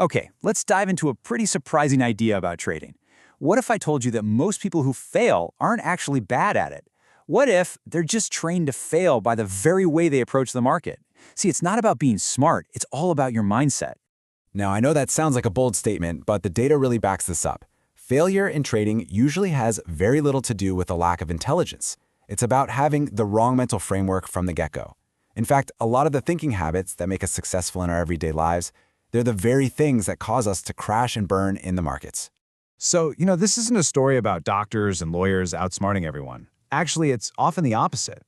Okay, let's dive into a pretty surprising idea about trading. What if I told you that most people who fail aren't actually bad at it? What if they're just trained to fail by the very way they approach the market? See, it's not about being smart, it's all about your mindset. Now, I know that sounds like a bold statement, but the data really backs this up. Failure in trading usually has very little to do with a lack of intelligence. It's about having the wrong mental framework from the get-go. In fact, a lot of the thinking habits that make us successful in our everyday lives, they're the very things that cause us to crash and burn in the markets. So, this isn't a story about doctors and lawyers outsmarting everyone. Actually, it's often the opposite.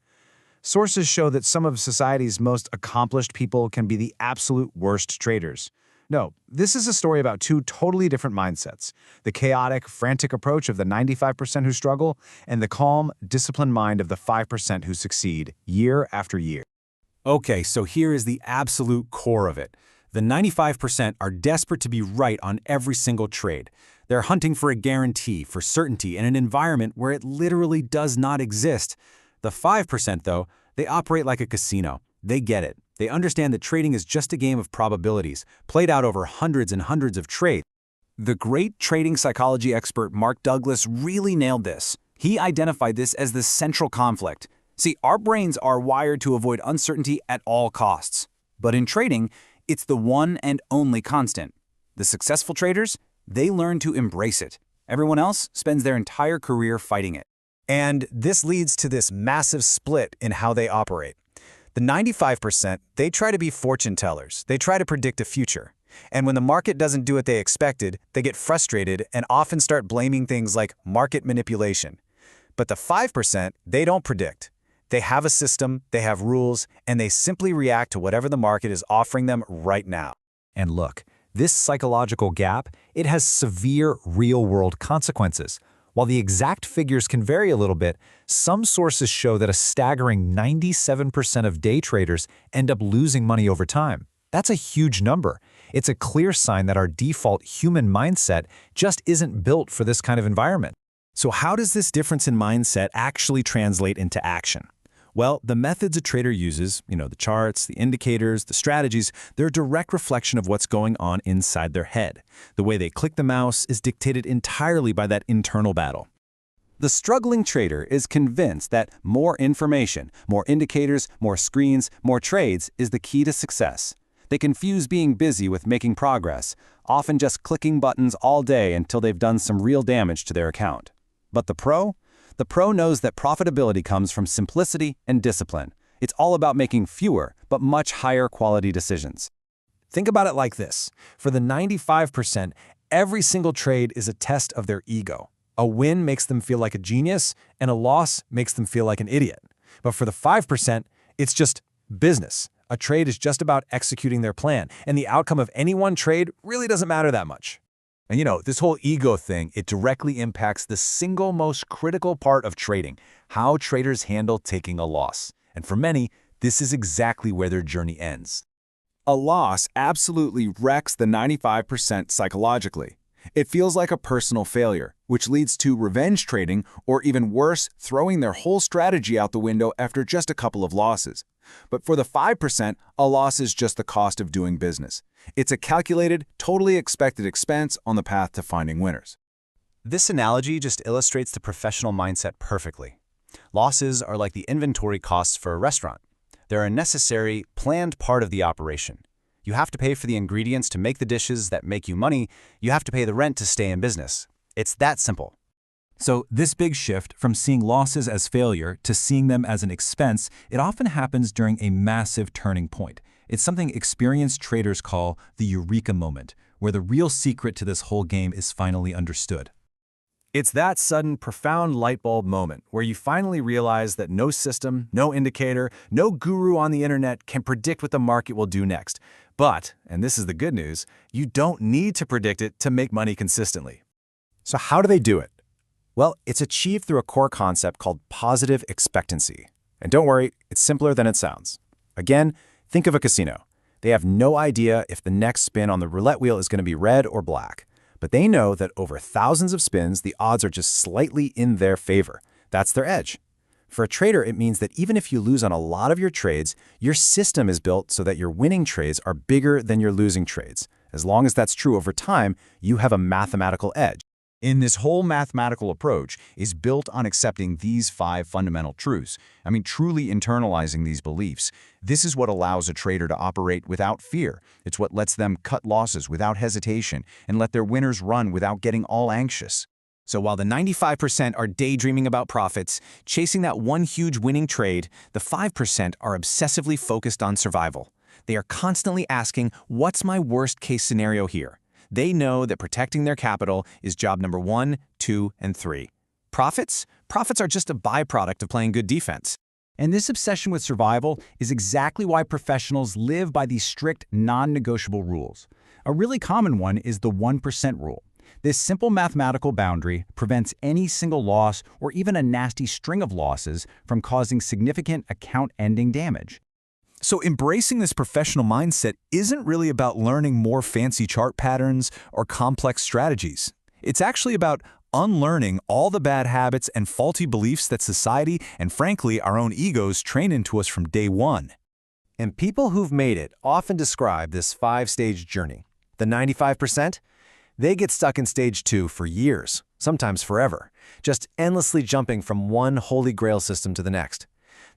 Sources show that some of society's most accomplished people can be the absolute worst traders. No, this is a story about two totally different mindsets: the chaotic, frantic approach of the 95% who struggle, and the calm, disciplined mind of the 5% who succeed year after year. Okay, so here is the absolute core of it. The 95% are desperate to be right on every single trade. They're hunting for a guarantee, for certainty in an environment where it literally does not exist. The 5%, though, they operate like a casino. They get it. They understand that trading is just a game of probabilities, played out over hundreds and hundreds of trades. The great trading psychology expert Mark Douglas really nailed this. He identified this as the central conflict. See, our brains are wired to avoid uncertainty at all costs. But in trading, it's the one and only constant. The successful traders, they learn to embrace it. Everyone else spends their entire career fighting it. And this leads to this massive split in how they operate. The 95%, they try to be fortune tellers. They try to predict a future. And when the market doesn't do what they expected, they get frustrated and often start blaming things like market manipulation. But the 5%, they don't predict. They have a system, they have rules, and they simply react to whatever the market is offering them right now. And look, this psychological gap, it has severe real-world consequences. While the exact figures can vary a little bit, some sources show that a staggering 97% of day traders end up losing money over time. That's a huge number. It's a clear sign that our default human mindset just isn't built for this kind of environment. So how does this difference in mindset actually translate into action? Well, the methods a trader uses, the charts, the indicators, the strategies, they're a direct reflection of what's going on inside their head. The way they click the mouse is dictated entirely by that internal battle. The struggling trader is convinced that more information, more indicators, more screens, more trades is the key to success. They confuse being busy with making progress, often just clicking buttons all day until they've done some real damage to their account. But the pro? The pro knows that profitability comes from simplicity and discipline. It's all about making fewer, but much higher quality decisions. Think about it like this. For the 95%, every single trade is a test of their ego. A win makes them feel like a genius, and a loss makes them feel like an idiot. But for the 5%, it's just business. A trade is just about executing their plan, and the outcome of any one trade really doesn't matter that much. And this whole ego thing, it directly impacts the single most critical part of trading, how traders handle taking a loss. And for many, this is exactly where their journey ends. A loss absolutely wrecks the 95% psychologically. It feels like a personal failure, which leads to revenge trading, or even worse, throwing their whole strategy out the window after just a couple of losses. But for the 5%, a loss is just the cost of doing business. It's a calculated, totally expected expense on the path to finding winners. This analogy just illustrates the professional mindset perfectly. Losses are like the inventory costs for a restaurant. They're a necessary, planned part of the operation. You have to pay for the ingredients to make the dishes that make you money. You have to pay the rent to stay in business. It's that simple. So this big shift from seeing losses as failure to seeing them as an expense, it often happens during a massive turning point. It's something experienced traders call the eureka moment, where the real secret to this whole game is finally understood. It's that sudden, profound light bulb moment where you finally realize that no system, no indicator, no guru on the internet can predict what the market will do next. But, and this is the good news, you don't need to predict it to make money consistently. So how do they do it? Well, it's achieved through a core concept called positive expectancy. And don't worry, it's simpler than it sounds. Again, think of a casino. They have no idea if the next spin on the roulette wheel is going to be red or black. But they know that over thousands of spins, the odds are just slightly in their favor. That's their edge. For a trader, it means that even if you lose on a lot of your trades, your system is built so that your winning trades are bigger than your losing trades. As long as that's true over time, you have a mathematical edge. In this whole mathematical approach is built on accepting these 5 fundamental truths. Truly internalizing these beliefs. This is what allows a trader to operate without fear. It's what lets them cut losses without hesitation and let their winners run without getting all anxious. So while the 95% are daydreaming about profits, chasing that one huge winning trade, the 5% are obsessively focused on survival. They are constantly asking, what's my worst case scenario here? They know that protecting their capital is job number 1, 2, and 3. Profits? Profits are just a byproduct of playing good defense. And this obsession with survival is exactly why professionals live by these strict, non-negotiable rules. A really common one is the 1% rule. This simple mathematical boundary prevents any single loss or even a nasty string of losses from causing significant account-ending damage. So embracing this professional mindset isn't really about learning more fancy chart patterns or complex strategies. It's actually about unlearning all the bad habits and faulty beliefs that society and, frankly, our own egos train into us from day one. And people who've made it often describe this 5-stage journey. The 95%? They get stuck in stage 2 for years, sometimes forever, just endlessly jumping from one holy grail system to the next.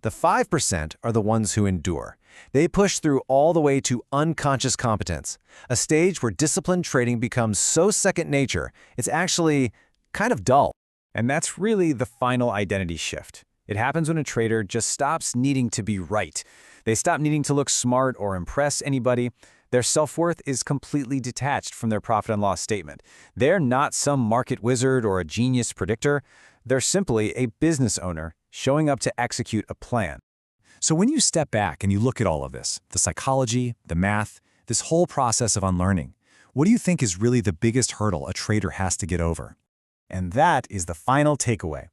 The 5% are the ones who endure. They push through all the way to unconscious competence, a stage where disciplined trading becomes so second nature, it's actually kind of dull. And that's really the final identity shift. It happens when a trader just stops needing to be right. They stop needing to look smart or impress anybody. Their self-worth is completely detached from their profit and loss statement. They're not some market wizard or a genius predictor. They're simply a business owner showing up to execute a plan. So when you step back and you look at all of this, the psychology, the math, this whole process of unlearning, what do you think is really the biggest hurdle a trader has to get over? And that is the final takeaway.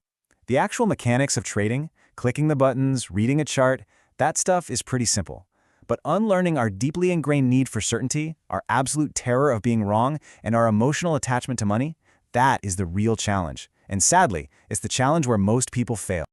The actual mechanics of trading, clicking the buttons, reading a chart, that stuff is pretty simple. But unlearning our deeply ingrained need for certainty, our absolute terror of being wrong, and our emotional attachment to money, that is the real challenge. And sadly, it's the challenge where most people fail.